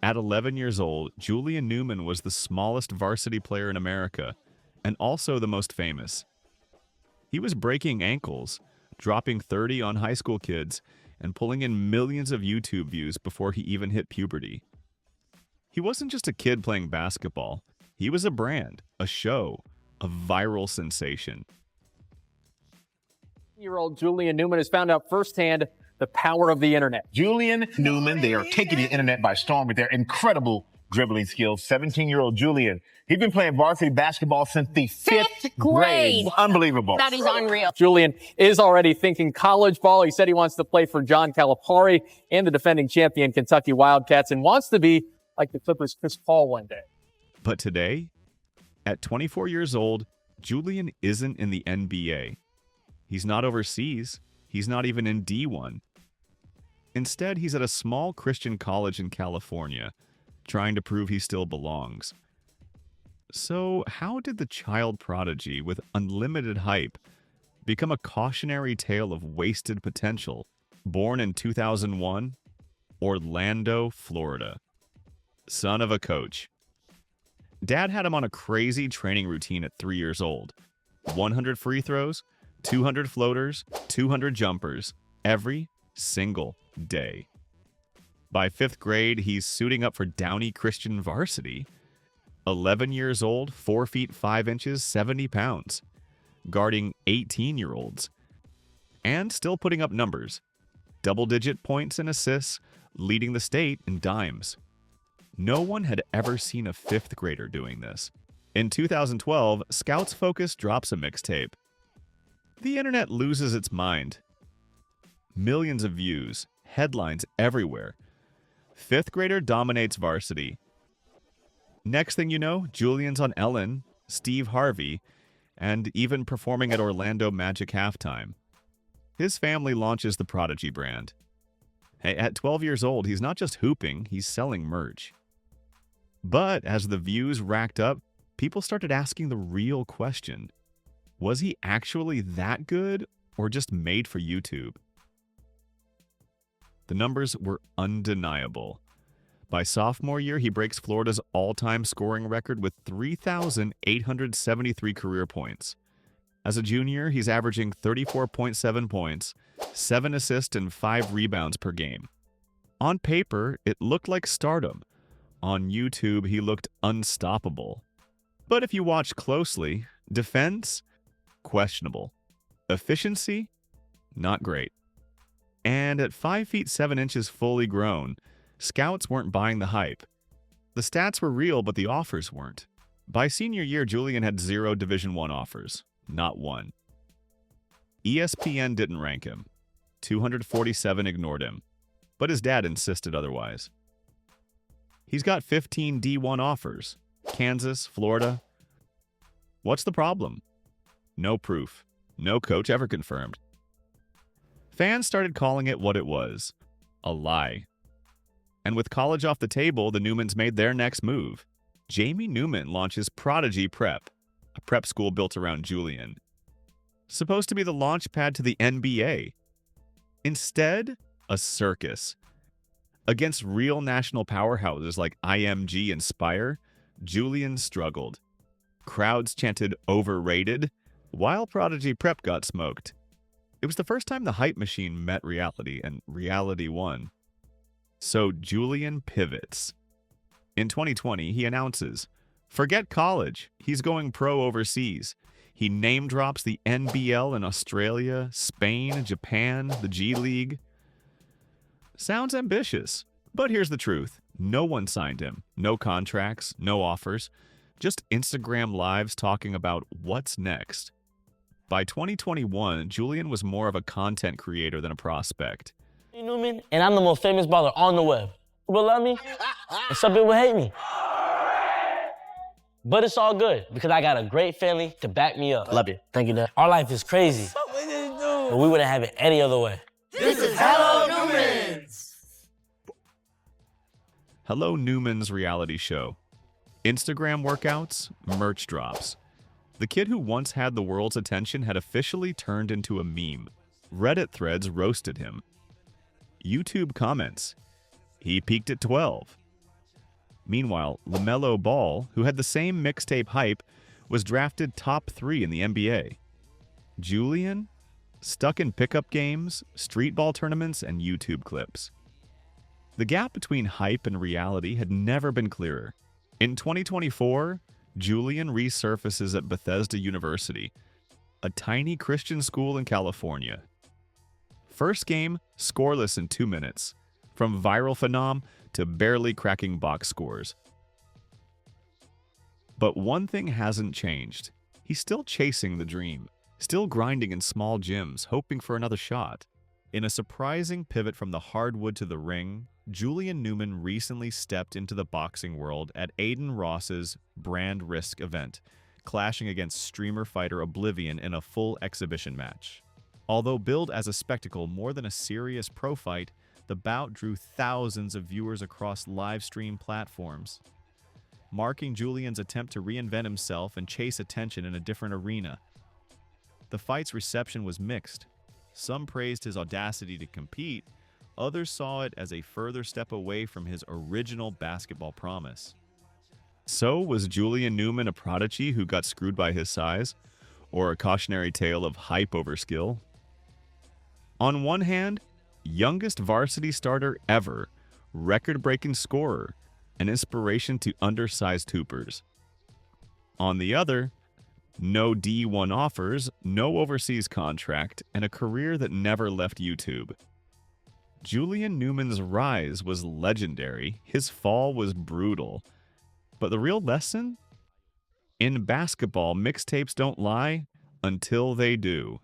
At 11 years old, Julian Newman was the smallest varsity player in America, and also the most famous. He was breaking ankles, dropping 30 on high school kids, and pulling in millions of YouTube views before he even hit puberty. He wasn't just a kid playing basketball. He was a brand, a show, a viral sensation. Year-old Julian Newman has found out firsthand the power of the internet. Julian Newman, they are taking the internet by storm with their incredible dribbling skills. 17-year-old Julian, he's been playing varsity basketball since the fifth grade. Unbelievable. That is unreal. Julian is already thinking college ball. He said he wants to play for John Calipari and the defending champion Kentucky Wildcats and wants to be like the Clippers' Chris Paul one day. But today, at 24 years old, Julian isn't in the NBA. He's not overseas. He's not even in D1. Instead, he's at a small Christian college in California, trying to prove he still belongs. So, how did the child prodigy with unlimited hype become a cautionary tale of wasted potential, born in 2001, Orlando, Florida? Son of a coach. Dad had him on a crazy training routine at 3 years old. 100 free throws, 200 floaters, 200 jumpers, every single day. By 5th grade, he's suiting up for Downey Christian varsity. 11 years old, 4 feet 5 inches, 70 pounds, guarding 18-year-olds. And still putting up numbers. Double-digit points and assists, leading the state in dimes. No one had ever seen a 5th grader doing this. In 2012, Scouts Focus drops a mixtape. The internet loses its mind. Millions of views, headlines everywhere. 5th grader dominates varsity. Next thing you know, Julian's on Ellen, Steve Harvey, and even performing at Orlando Magic halftime. His family launches the Prodigy brand. Hey, at 12 years old, he's not just hooping, he's selling merch. But as the views racked up, people started asking the real question. Was he actually that good, or just made for YouTube? The numbers were undeniable. By sophomore year, he breaks Florida's all-time scoring record with 3,873 career points. As a junior, he's averaging 34.7 points, 7 assists, and 5 rebounds per game. On paper, it looked like stardom. On YouTube, he looked unstoppable. But if you watch closely, defense? Questionable. Efficiency? Not great. And at 5 feet 7 inches fully grown, Scouts weren't buying the hype. The stats were real, but the offers weren't. By senior year, Julian had 0 Division I offers. Not one. ESPN didn't rank him. 247 ignored him. But his dad insisted otherwise. He's got 15 D1 offers. Kansas, Florida. What's the problem? No proof. No coach ever confirmed. Fans started calling it what it was. A lie. And with college off the table, the Newmans made their next move. Jamie Newman launches Prodigy Prep, a prep school built around Julian. Supposed to be the launch pad to the NBA. Instead, a circus. Against real national powerhouses like IMG and Spire, Julian struggled. Crowds chanted overrated, while Prodigy Prep got smoked. It was the first time the hype machine met reality, and reality won. So Julian pivots. In 2020, he announces, forget college, he's going pro overseas. He name drops the NBL in Australia, Spain, Japan, the G League. Sounds ambitious, but here's the truth. No one signed him. No contracts, no offers. Just Instagram lives talking about what's next. By 2021, Julian was more of a content creator than a prospect. Newman, and I'm the most famous baller on the web. People love me, and some people hate me. But it's all good, because I got a great family to back me up. Love you. Thank you, Dad. Our life is crazy, but we wouldn't have it any other way. This is Hello Newman's. Hello Newman's reality show. Instagram workouts, merch drops. The kid who once had the world's attention had officially turned into a meme. Reddit threads roasted him. YouTube comments. He peaked at 12. Meanwhile, LaMelo Ball, who had the same mixtape hype, was drafted top 3 in the NBA. Julian? Stuck in pickup games, street ball tournaments, and YouTube clips. The gap between hype and reality had never been clearer. In 2024, Julian resurfaces at Bethesda University, a tiny Christian school in California. First game, scoreless in 2 minutes, from viral phenom to barely cracking box scores. But one thing hasn't changed. He's still chasing the dream, still grinding in small gyms, hoping for another shot. In a surprising pivot from the hardwood to the ring, Julian Newman recently stepped into the boxing world at Aiden Ross's Brand Risk event, clashing against streamer fighter Oblivion in a full exhibition match. Although billed as a spectacle more than a serious pro fight, the bout drew thousands of viewers across live stream platforms, marking Julian's attempt to reinvent himself and chase attention in a different arena. The fight's reception was mixed. Some praised his audacity to compete, others saw it as a further step away from his original basketball promise. So, was Julian Newman a prodigy who got screwed by his size, or a cautionary tale of hype over skill? On one hand, youngest varsity starter ever, record-breaking scorer, an inspiration to undersized hoopers. On the other, no D1 offers, no overseas contract, and a career that never left YouTube. Julian Newman's rise was legendary, his fall was brutal. But the real lesson? In basketball, mixtapes don't lie until they do.